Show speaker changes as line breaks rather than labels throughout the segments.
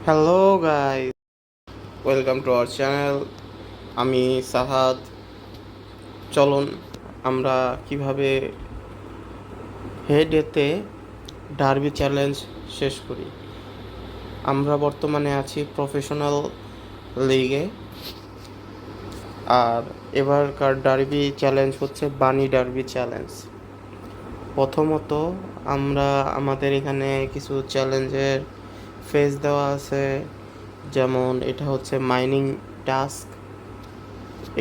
Hello guys, welcome to our channel. আমি সাহাদ। চলুন আমরা কিভাবে হেডেতে ডার্বি চ্যালেঞ্জ শেষ করি। আমরা বর্তমানে আছি প্রফেশনাল লিগে, আর এবারকার ডার্বি চ্যালেঞ্জ হচ্ছে বানি ডার্বি চ্যালেঞ্জ। প্রথমত আমরা আমাদের এখানে কিছু চ্যালেঞ্জের ফেজ দেওয়া আছে, যেমন এটা হচ্ছে মাইনিং টাস্ক,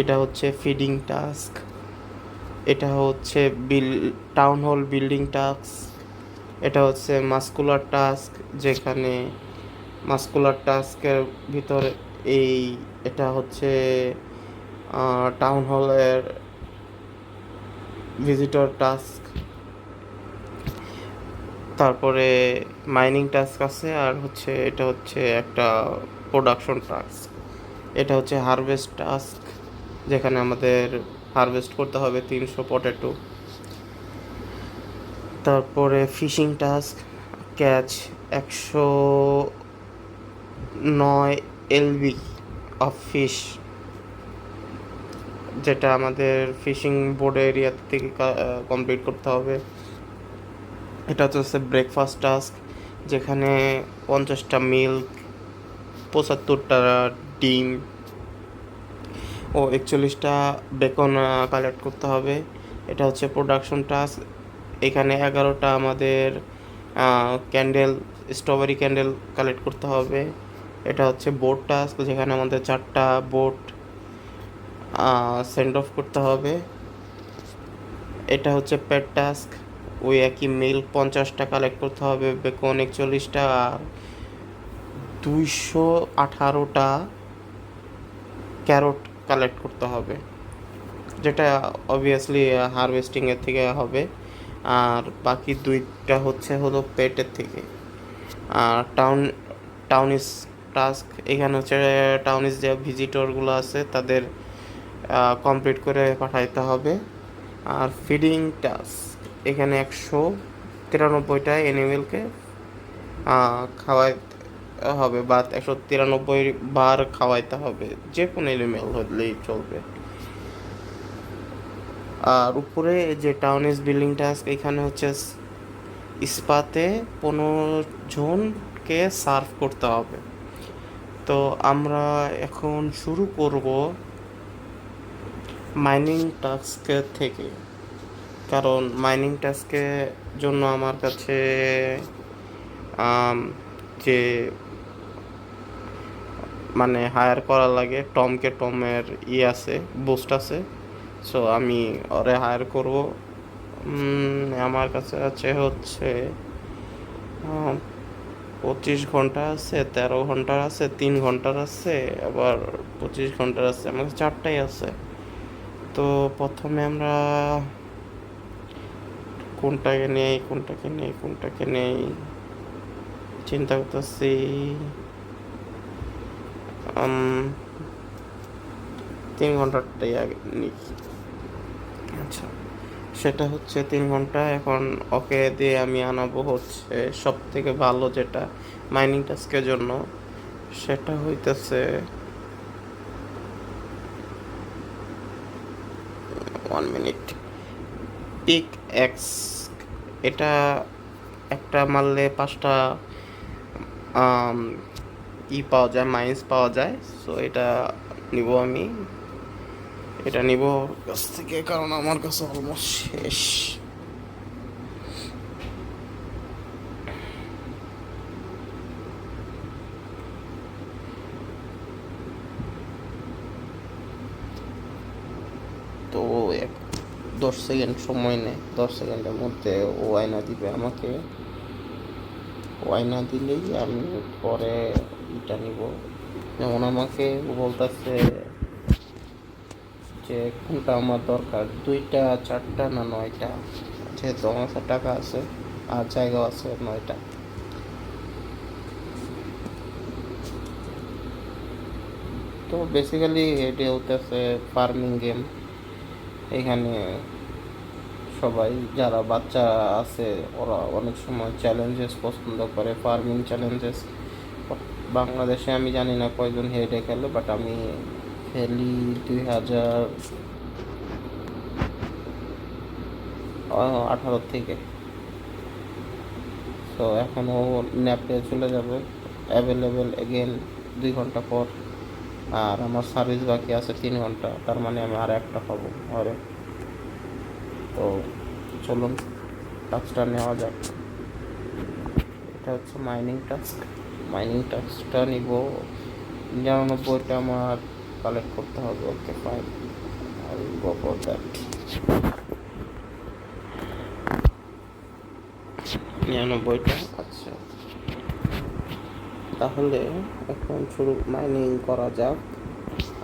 এটা হচ্ছে ফিডিং টাস্ক, এটা হচ্ছে টাউন হল বিল্ডিং টাস্ক, এটা হচ্ছে মাস্কুলার টাস্ক, যেখানে মাস্কুলার টাস্কের ভিতরে এই এটা হচ্ছে টাউন হলের ভিজিটর টাস্ক। তারপরে মাইনিং টাস্ক আছে, আর হচ্ছে এটা হচ্ছে একটা প্রোডাকশন টাস্ক। এটা হচ্ছে হারভেস্ট টাস্ক, যেখানে আমাদের হারভেস্ট করতে হবে 300 পটেটো। তারপরে fishing task, catch 109 LB of fish, যেটা আমাদের ফিশিং বোর্ড এরিয়া থেকে কমপ্লিট করতে হবে। এটা হচ্ছে ব্রেকফাস্ট টাস্ক, যেখানে 50টা মিল্ক, 75টা ডিম ও 41টা বেকন কালেক্ট করতে হবে। এটা হচ্ছে প্রোডাকশন টাস্ক, এখানে 11টা আমাদের ক্যান্ডেল, স্ট্রবেরি ক্যান্ডেল কালেক্ট করতে হবে। এটা হচ্ছে বোট টাস্ক, যেখানে আমাদের 4টা বোট সেন্ড অফ করতে হবে। এটা হচ্ছে পেট টাস্ক, ওই একই মিল্ক 50টা কালেক্ট করতে হবে, বেকন 41টা, আর 218টা ক্যারট কালেক্ট করতে হবে, যেটা অবভিয়াসলি হারভেস্টিংয়ের থেকে হবে। আর বাকি দুইটা হলো পেটের থেকে। আর টাউনিস টাস্ক, এখানে হচ্ছে টাউনিস যে ভিজিটরগুলো আছে তাদের কমপ্লিট করে পাঠাইতে হবে। আর ফিডিং টাস্ক, এখানে 193টা অ্যানিমেলকে খাওয়াইতে হবে, বা 193 বার খাওয়াইতে হবে, যে কোনো অ্যানিমেল হলেই চলবে। আর উপরে যে টাউনিস বিল্ডিং টাস্ক, এখানে হচ্ছে ইস্পাতে 15 জনকে সার্ভ করতে হবে। তো আমরা এখন শুরু করব মাইনিং টাস্কের থেকে, কারণ মাইনিং টাস্কের জন্য আমার কাছে যে মানে হায়ার করা লাগে টমের আছে, বুস্ট আছে। সো আমি ওরে হায়ার করব। আমার কাছে আছে হচ্ছে 25 ঘন্টা আছে, 13 ঘন্টার আছে, 3 ঘন্টার আছে, আবার 25 ঘন্টার আছে, আমার কাছে 4টাই আছে। তো প্রথমে আমরা কোনটাকে নেই চিন্তা করতেছি। 3 ঘন্টারটাই আগে নিই। আচ্ছা, সেটা হচ্ছে 3 ঘন্টা। এখন ওকে দিয়ে আমি আনাবো হচ্ছে সব থেকে ভালো যেটা মাইনিং টাস্কের জন্য, সেটা হইতেছে 1 মিনিট পিক এক্স। এটা একটা মারলে 5টা পাওয়া যায়, মাইন্স পাওয়া যায়। সো এটা নিব আমি, এটা নিব কাছ থেকে, কারণ আমার কাছে অলমোস্ট শেষ। তো 10 সেকেন্ড সময় নেয়, 10 সেকেন্ডের মধ্যে ও আয়না দিবে আমাকে। ও আয়না দিলেই আমি পরে এটা নিব। যেমন আমাকে বলতেছে যে কোনটা আমার দরকার, 2টা, 4টা না 9টা, যেহেতু আমার কাছে টাকা আছে আর জায়গাও আছে 9টা। তো বেসিক্যালি এটি হতেছে ফার্মিং গেম। এখানে সবাই যারা বাচ্চা আছে ওরা অনেক সময় চ্যালেঞ্জেস পছন্দ করে, ফার্মিং চ্যালেঞ্জেস। বাংলাদেশে আমি জানি না কয়জন হেডে খেলে, বাট আমি খেলি 2018 থেকে। তো এখনও ন্যাপে চলে যাবে, অ্যাভেলেবেল এগেন 2 ঘন্টা পর। আর আমার সার্ভিস বাকি আছে 3 ঘন্টা, তার মানে আমি আর একটা পাবো ঘরে। তো চলুন টাস্কটা নেওয়া যাক। এটা হচ্ছে মাইনিং টাস্কটা নিব। 99টা আমার কালেক্ট করতে হবে। Okay fine, I will go for that. 99টা, আচ্ছা। তাহলে এখন শুরু মাইনিং করা যাক।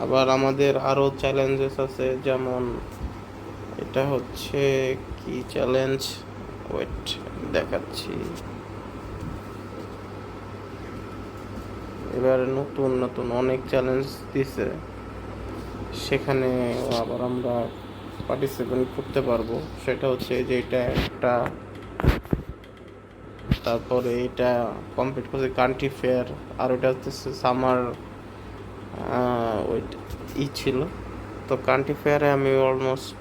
আবার আমাদের আরও চ্যালেঞ্জেস আছে, যেমন এটা হচ্ছে কি চ্যালেঞ্জ, ওয়েট দেখাচ্ছি। এবার নতুন নতুন অনেক চ্যালেঞ্জ দিছে, সেখানে আবার আমরা পার্টিসিপেট করতে পারবো। সেটা হচ্ছে যে এটা একটা, তারপরে এটা কমপ্লিট করছে কান্ট্রি ফেয়ার, আর ওটা হচ্ছে সামার ওইট ছিল। তো কান্ট্রি ফেয়ারে আমি অলমোস্ট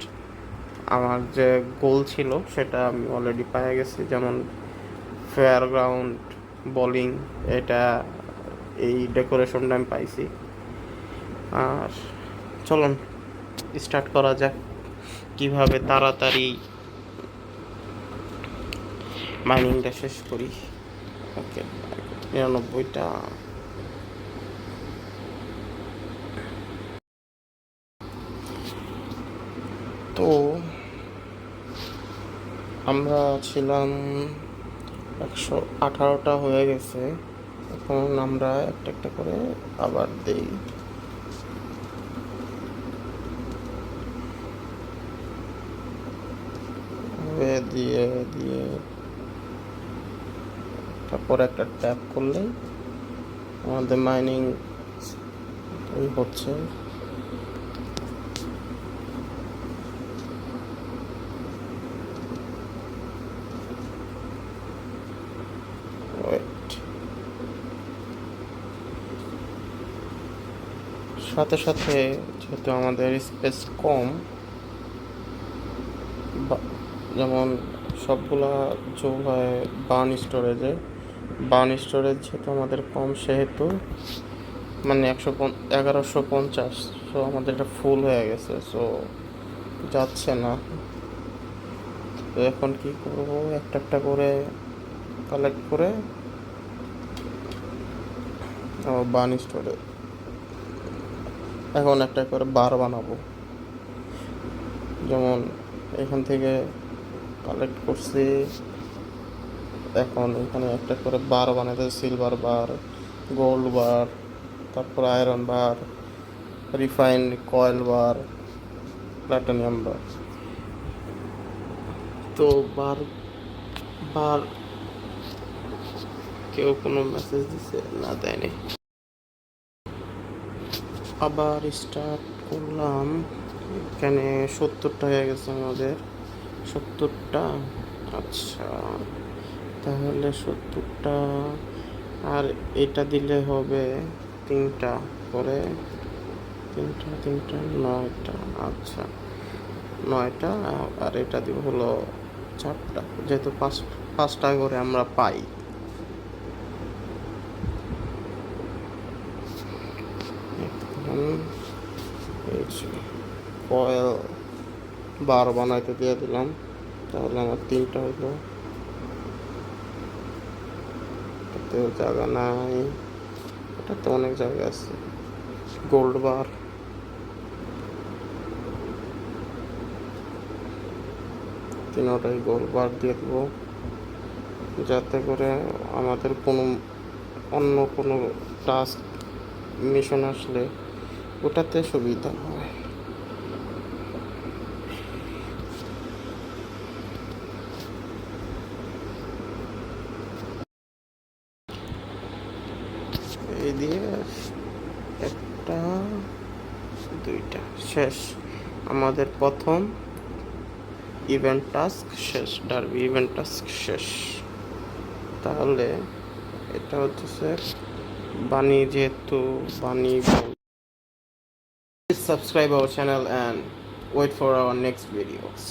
আমার যে গোল ছিল সেটা আমি অলরেডি পেয়ে গেছি, যেমন ফেয়ার গ্রাউন্ড বোলিং, এটা এই ডেকোরেশনটা আমি পাইছি। আর চলুন স্টার্ট করা যাক কিভাবে তাড়াতাড়ি মাইনিংটা শেষ করি। ওকে, 99টা। তো আমরা ছিলাম 118টা হয়ে গেছে। এখন আমরা একটা একটা করে আবার দেই। দিয়ে দিয়ে তারপর একটা ট্যাপ করলেই আমাদের মাইনিং হচ্ছে। সাথে সাথে যেহেতু আমাদের স্পেস কম, যেমন সবগুলা যোগ হয় বার্ন স্টোরেজ যেহেতু আমাদের কম, সেহেতু মানে 1150, সো আমাদের এটা ফুল হয়ে গেছে, সো যাচ্ছে না। তো এখন কি করব, একটা একটা করে কালেক্ট করে বার্ন স্টোরেজ এখন একটা করে বার বানাবো। যেমন এখান থেকে কালেক্ট করছি, এখন এখানে একটা করে বার বানাতে, সিলভার বার, গোল্ড বার, তারপর আয়রন বার, রিফাইন্ড কয়েল বার, প্লাটিনাম বার। তো বার বার কেউ কোনো মেসেজ দিছে না, দেয়নি। আবার স্টার্ট করলাম। এখানে 70টা হয়ে গেছে আমাদের, 70টা। আচ্ছা, তাহলে 70টা, আর এটা দিলে হবে 3টা করে, 3টা 9টা। আচ্ছা 9টা, আর এটা দিব হলো 4টা, যেহেতু 5টা করে আমরা পাই। কয়েল বার বানাইতে দিয়ে দিলাম, তাহলে আমার 3টা হইলো। এটাতেও জায়গা নাই, এটাতে অনেক জায়গা আছে। গোল্ড বার, তিনটাই গোল্ড বার দিয়ে দেবো, যাতে করে আমাদের অন্য কোনো টাস্ক মিশন আসলে ওটাতে সুবিধা হয়। এই দিয়ে 1টা 2টা শেষ, আমাদের প্রথম ইভেন্ট টাস্ক শেষ, ডার্বি ইভেন্ট টাস্ক শেষ। তাহলে এটা হচ্ছে বানি যেহেতু বানি please subscribe our channel and wait for our next videos.